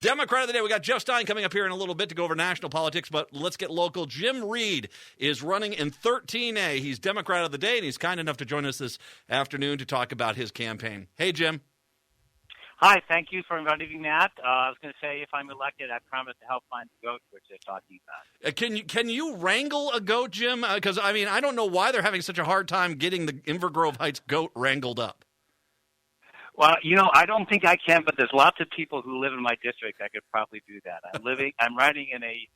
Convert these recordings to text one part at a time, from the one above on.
Democrat of the Day. We got Jeff Stein coming up here in a little bit to go over national politics, but let's get local. Jim Reed is running in 13A. He's Democrat of the Day, and he's kind enough to join us this afternoon to talk about his campaign. Hey, Jim. Hi, thank you for inviting me, Matt. I was going to say, if I'm elected, I promise to help find the goat which they're talking about. Can you wrangle a goat, Jim? Because, I don't know why they're having such a hard time getting the Inver Grove Heights goat wrangled up. Well, I don't think I can, but there's lots of people who live in my district that could probably do that. I'm riding in a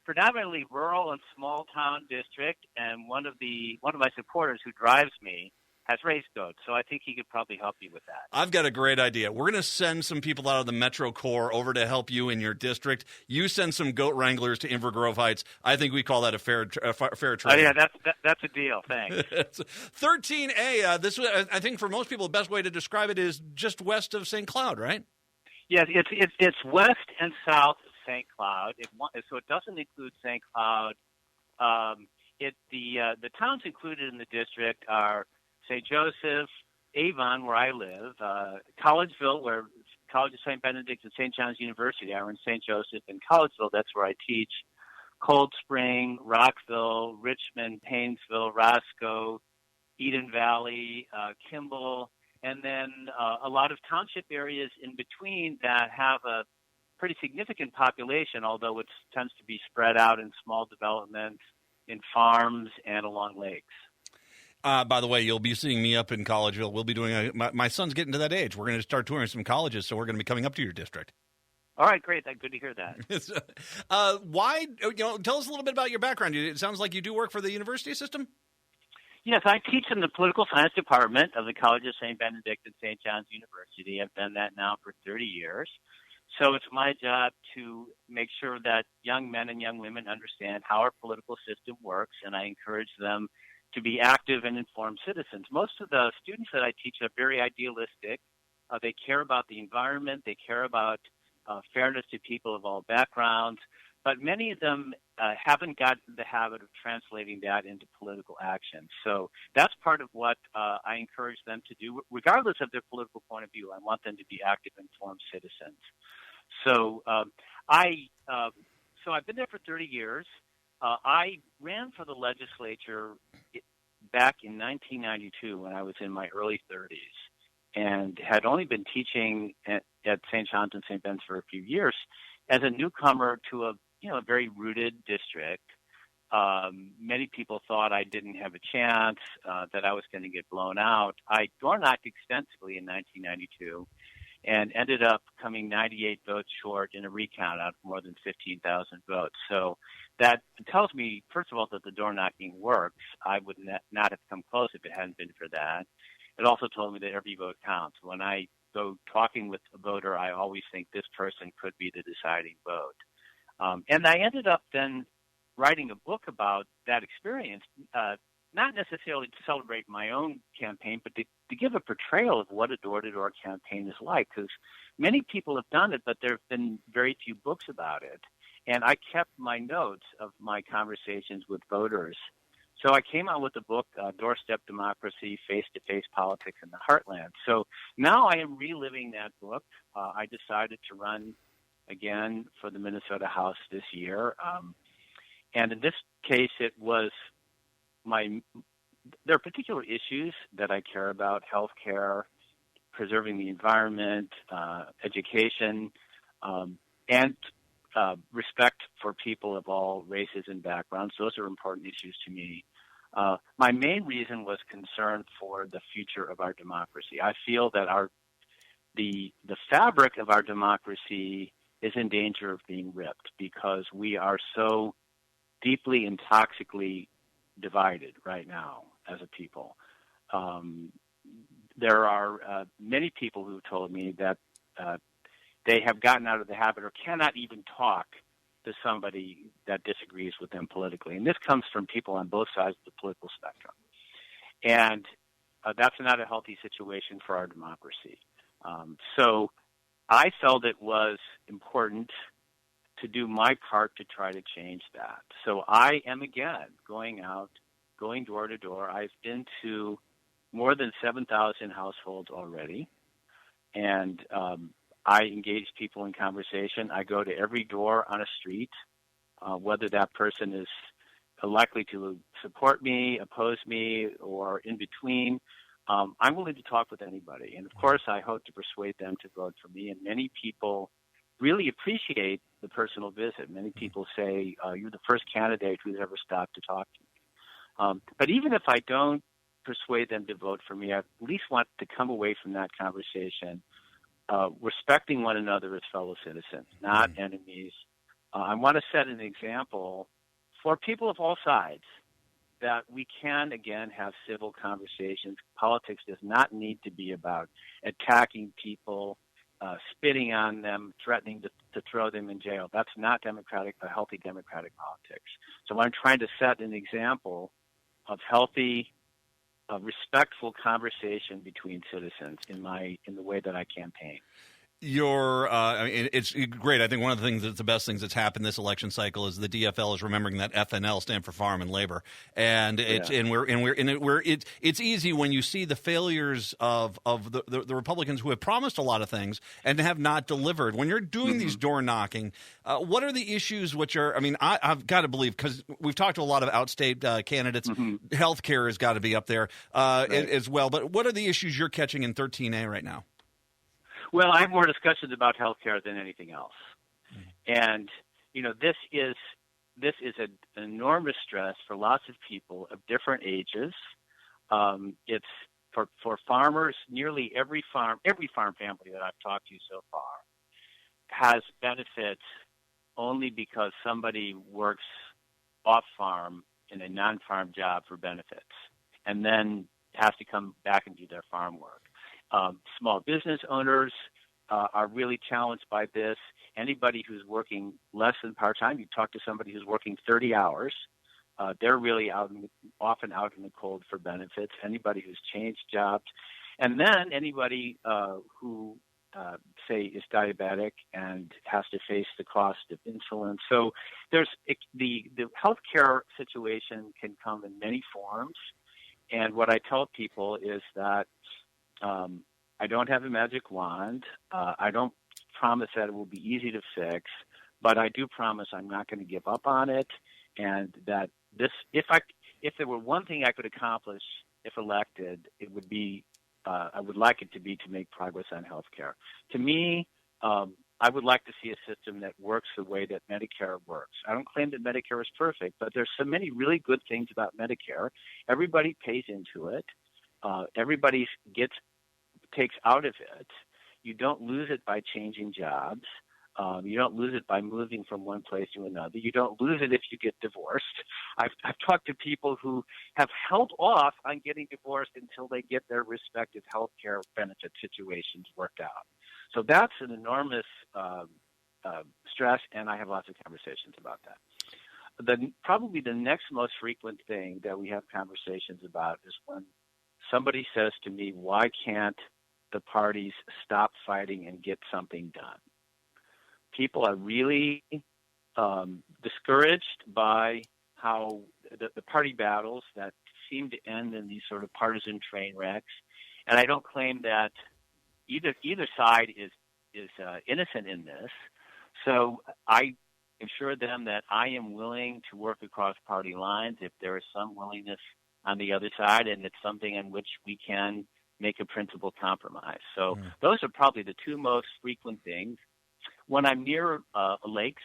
predominantly rural and small town district, and one of my supporters who drives me has raised goats, so I think he could probably help you with that. I've got a great idea. We're going to send some people out of the Metro Core over to help you in your district. You send some goat wranglers to Inver Grove Heights. I think we call that a fair trade. Oh, yeah, that's a deal. Thanks. 13A, this, I think for most people, the best way to describe it is just west of St. Cloud, right? Yes, it's west and south of St. Cloud, so it doesn't include St. Cloud. The towns included in the district are St. Joseph, Avon, where I live, Collegeville, where College of St. Benedict and St. John's University are in St. Joseph, and Collegeville, that's where I teach, Cold Spring, Rockville, Richmond, Paynesville, Roscoe, Eden Valley, Kimball, and then a lot of township areas in between that have a pretty significant population, although it tends to be spread out in small developments, in farms, and along lakes. By the way, you'll be seeing me up in Collegeville. We'll be doing my son's getting to that age. We're going to start touring some colleges, so we're going to be coming up to your district. All right, great. Good to hear that. Why? Tell us a little bit about your background. It sounds like you do work for the university system. Yes, I teach in the political science department of the College of St. Benedict and St. John's University. I've done that now for 30 years. So it's my job to make sure that young men and young women understand how our political system works, and I encourage them to be active and informed citizens. Most of the students that I teach are very idealistic. They care about the environment. They care about fairness to people of all backgrounds. But many of them haven't gotten the habit of translating that into political action. So that's part of what I encourage them to do. Regardless of their political point of view, I want them to be active, informed citizens. So I've been there for 30 years. I ran for the legislature back in 1992 when I was in my early 30s and had only been teaching at St. John's and St. Ben's for a few years as a newcomer to a very rooted district. Many people thought I didn't have a chance, that I was going to get blown out. I door knocked extensively in 1992 and ended up coming 98 votes short in a recount out of more than 15,000 votes. So that tells me, first of all, that the door knocking works. I would not have come close if it hadn't been for that. It also told me that every vote counts. When I go talking with a voter, I always think this person could be the deciding vote. And I ended up then writing a book about that experience, not necessarily to celebrate my own campaign, but to give a portrayal of what a door-to-door campaign is like, because many people have done it, but there have been very few books about it. And I kept my notes of my conversations with voters. So I came out with the book, Doorstep Democracy, Face-to-Face Politics in the Heartland. So now I am reliving that book. I decided to run again for the Minnesota House this year. And in this case, it was there are particular issues that I care about: healthcare, preserving the environment, education, and respect for people of all races and backgrounds. Those are important issues to me. My main reason was concern for the future of our democracy. I feel that the fabric of our democracy is in danger of being ripped because we are so deeply and toxically divided right now as a people. There are many people who told me that they have gotten out of the habit or cannot even talk to somebody that disagrees with them politically. And this comes from people on both sides of the political spectrum. And that's not a healthy situation for our democracy. So I felt it was important to do my part to try to change that. So I am, again, going door to door. I've been to more than 7,000 households already. And I engage people in conversation. I go to every door on a street, whether that person is likely to support me, oppose me, or in between. I'm willing to talk with anybody. And of course, I hope to persuade them to vote for me. And many people really appreciate the personal visit. Many people say, you're the first candidate who's ever stopped to talk to me. But even if I don't persuade them to vote for me, I at least want to come away from that conversation respecting one another as fellow citizens, not enemies. I want to set an example for people of all sides that we can, again, have civil conversations. Politics does not need to be about attacking people, spitting on them, threatening to throw them in jail. That's not healthy democratic politics. So I'm trying to set an example of healthy, respectful conversation between citizens in the way that I campaign. It's great. I think one of the things that's the best things that's happened this election cycle is the DFL is remembering that FNL stand for Farm and Labor, and it's easy when you see the failures of the Republicans who have promised a lot of things and have not delivered. When you're doing these door knocking, what are the issues? I've got to believe, because we've talked to a lot of outstate candidates. Healthcare has got to be up there as well. But what are the issues you're catching in 13A right now? Well, I have more discussions about healthcare than anything else, and this is an enormous stress for lots of people of different ages. It's for farmers. Nearly every farm family that I've talked to so far has benefits only because somebody works off farm in a non-farm job for benefits, and then has to come back and do their farm work. Small business owners are really challenged by this. Anybody who's working less than part-time, you talk to somebody who's working 30 hours, they're really often out in the cold for benefits. Anybody who's changed jobs. And then anybody who, say, is diabetic and has to face the cost of insulin. So the healthcare situation can come in many forms. And what I tell people is that I don't have a magic wand. I don't promise that it will be easy to fix, but I do promise I'm not going to give up on it. And that if there were one thing I could accomplish if elected, it would be I would like it to be to make progress on healthcare. To me, I would like to see a system that works the way that Medicare works. I don't claim that Medicare is perfect, but there's so many really good things about Medicare. Everybody pays into it. Everybody takes out of it. You don't lose it by changing jobs. You don't lose it by moving from one place to another. You don't lose it if you get divorced. I've talked to people who have held off on getting divorced until they get their respective health care benefit situations worked out. So that's an enormous stress, and I have lots of conversations about that. Probably the next most frequent thing that we have conversations about is when somebody says to me, why can't the parties stop fighting and get something done? People are really discouraged by how the party battles that seem to end in these sort of partisan train wrecks. And I don't claim that either side is innocent in this. So I assure them that I am willing to work across party lines if there is some willingness on the other side, and it's something in which we can make a principled compromise. So those are probably the two most frequent things. When I'm near lakes,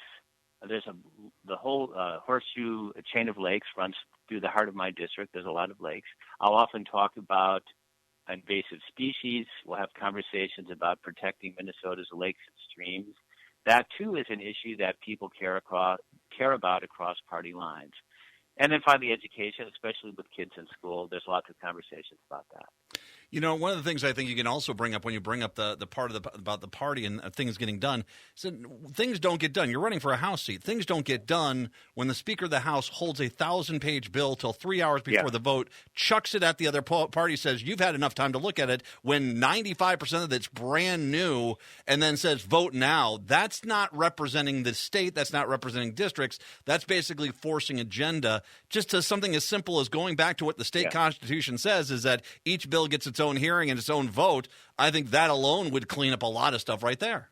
the whole horseshoe chain of lakes runs through the heart of my district. There's a lot of lakes. I'll often talk about invasive species. We'll have conversations about protecting Minnesota's lakes and streams. That, too, is an issue that people care about across party lines. And then finally, education, especially with kids in school. There's lots of conversations about that. You know, one of the things I think you can also bring up when you bring up the part about the party and things getting done, so things don't get done. You're running for a House seat. Things don't get done when the Speaker of the House holds a 1,000-page bill till 3 hours before the vote, chucks it at the other party, says, you've had enough time to look at it, when 95% of it's brand new, and then says, vote now. That's not representing the state. That's not representing districts. That's basically forcing agenda. Just to something as simple as going back to what the state constitution says is that each bill gets its its own hearing and its own vote, I think that alone would clean up a lot of stuff right there.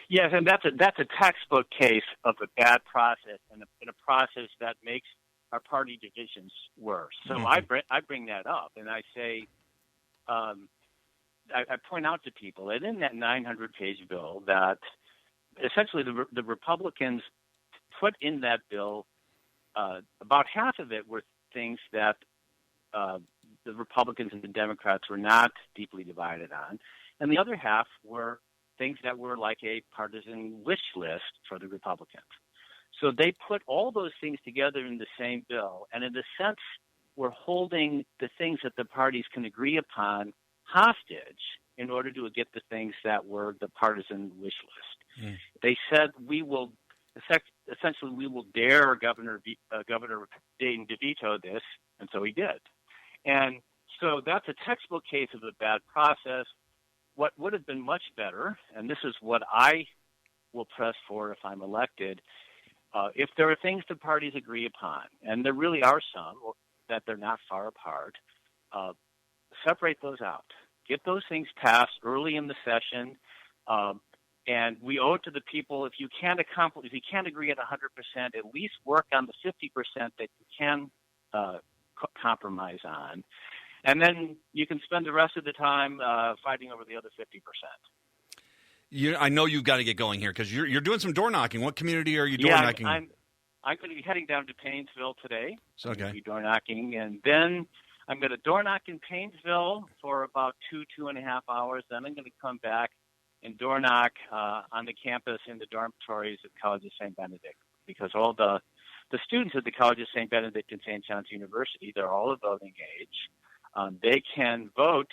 Yes, and that's a textbook case of a bad process and a process that makes our party divisions worse. So I bring that up, and I say, I point out to people that in that 900-page bill, that essentially the Republicans put in that bill, about half of it were things that the Republicans and the Democrats were not deeply divided on, and the other half were things that were like a partisan wish list for the Republicans. So they put all those things together in the same bill, and in a sense, we're holding the things that the parties can agree upon hostage in order to get the things that were the partisan wish list. They said we will dare Governor Dayton to veto this, and so he did. And so that's a textbook case of a bad process. What would have been much better, and this is what I will press for if I'm elected, if there are things the parties agree upon, and there really are some that they're not far apart, separate those out. Get those things passed early in the session, and we owe it to the people. If you can't agree at 100%, at least work on the 50% that you can compromise on. And then you can spend the rest of the time fighting over the other 50%. I know you've got to get going here because you're doing some door knocking. What community are you door knocking? I'm going to be heading down to Paynesville today. Okay. I'm going to be door knocking, and then I'm going to door knock in Paynesville for about 2.5 hours. Then I'm going to come back and door knock on the campus in the dormitories at College of St. Benedict, because all the students at the College of St. Benedict and St. John's University, they're all of voting age. They can vote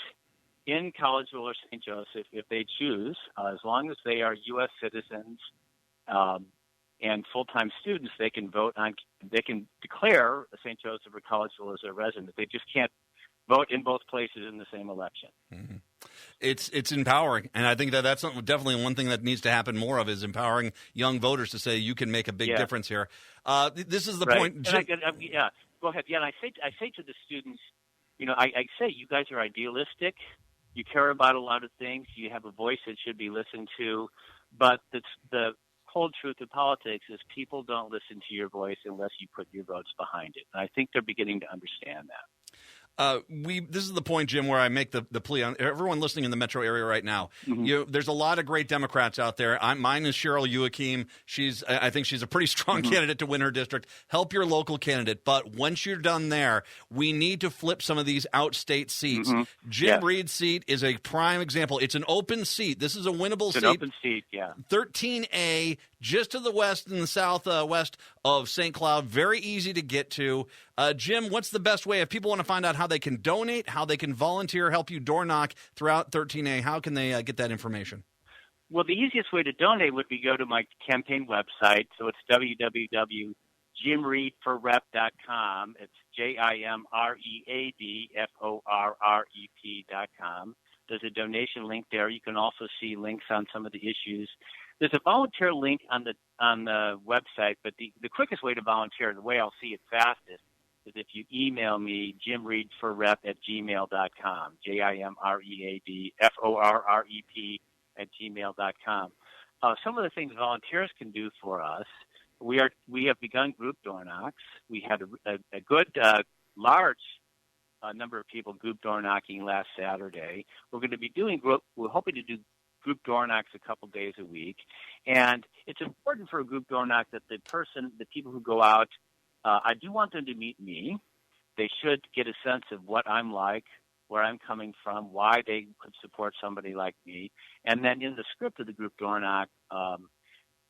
in Collegeville or St. Joseph if they choose, as long as they are U.S. citizens and full-time students. They can vote they can declare St. Joseph or Collegeville as their resident. They just can't vote in both places in the same election. Mm-hmm. It's empowering, and I think that's definitely one thing that needs to happen more of, is empowering young voters to say you can make a big difference here. This is the point. Go ahead. Yeah, and I say to the students, I say you guys are idealistic. You care about a lot of things. You have a voice that should be listened to. But the cold truth of politics is people don't listen to your voice unless you put your votes behind it. And I think they're beginning to understand that. This is the point, Jim, where I make the plea on everyone listening in the metro area right now. Mm-hmm. There's a lot of great Democrats out there. Mine is Cheryl Joachim. I think she's a pretty strong candidate to win her district. Help your local candidate. But once you're done there, we need to flip some of these outstate seats. Jim Reed's seat is a prime example. It's an open seat. This is a winnable seat. It's an open seat, yeah. 13A, just to the west and the southwest of St. Cloud. Very easy to get to. Jim, what's the best way if people want to find out how they can donate, how they can volunteer, help you door knock throughout 13A? How can they get that information? Well, the easiest way to donate would be go to my campaign website. So it's www.jimreedforrep.com. It's JIMREADFORREP.com. There's a donation link there. You can also see links on some of the issues. There's a volunteer link on the website, but the quickest way to volunteer, the way I'll see it fastest, is if you email me, jimreedforrep@gmail.com, JIMREADFORREP@gmail.com. Some of the things volunteers can do for us, we have begun group door knocks. We had a good, large number of people group door knocking last Saturday. We're going to be we're hoping to do group door knocks a couple days a week. And it's important for a group door knock that the people who go out, I do want them to meet me. They should get a sense of what I'm like, where I'm coming from, why they could support somebody like me. And then in the script of the group door knock,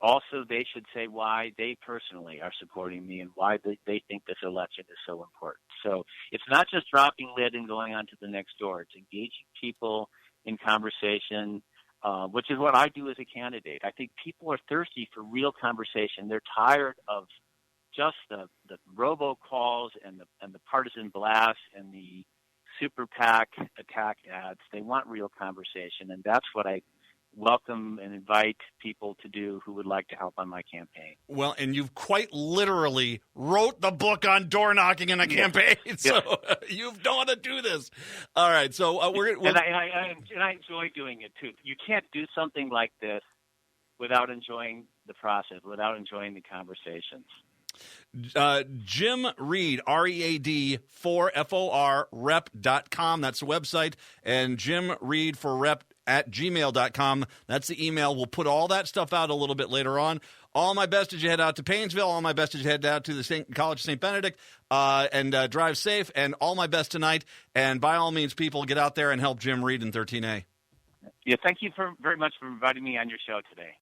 also they should say why they personally are supporting me and why they think this election is so important. So it's not just dropping lid and going on to the next door. It's engaging people in conversation, which is what I do as a candidate. I think people are thirsty for real conversation. They're tired of just the robocalls and the partisan blasts and the super PAC attack ads. They want real conversation, and that's what I welcome and invite people to do who would like to help on my campaign. Well, and you've quite literally wrote the book on door knocking in a campaign, so you know how to do this. All right, so and I enjoy doing it too. You can't do something like this without enjoying the process, without enjoying the conversations. Jim Reed, READ, for FOR, rep.com. That's the website. And Jim Reed for rep at gmail.com. That's the email. We'll put all that stuff out a little bit later on. All my best as you head out to Painesville. All my best as you head out to the College of St. Benedict, and drive safe. And all my best tonight. And by all means, people, get out there and help Jim Reed in 13A. Yeah, thank you very much for inviting me on your show today.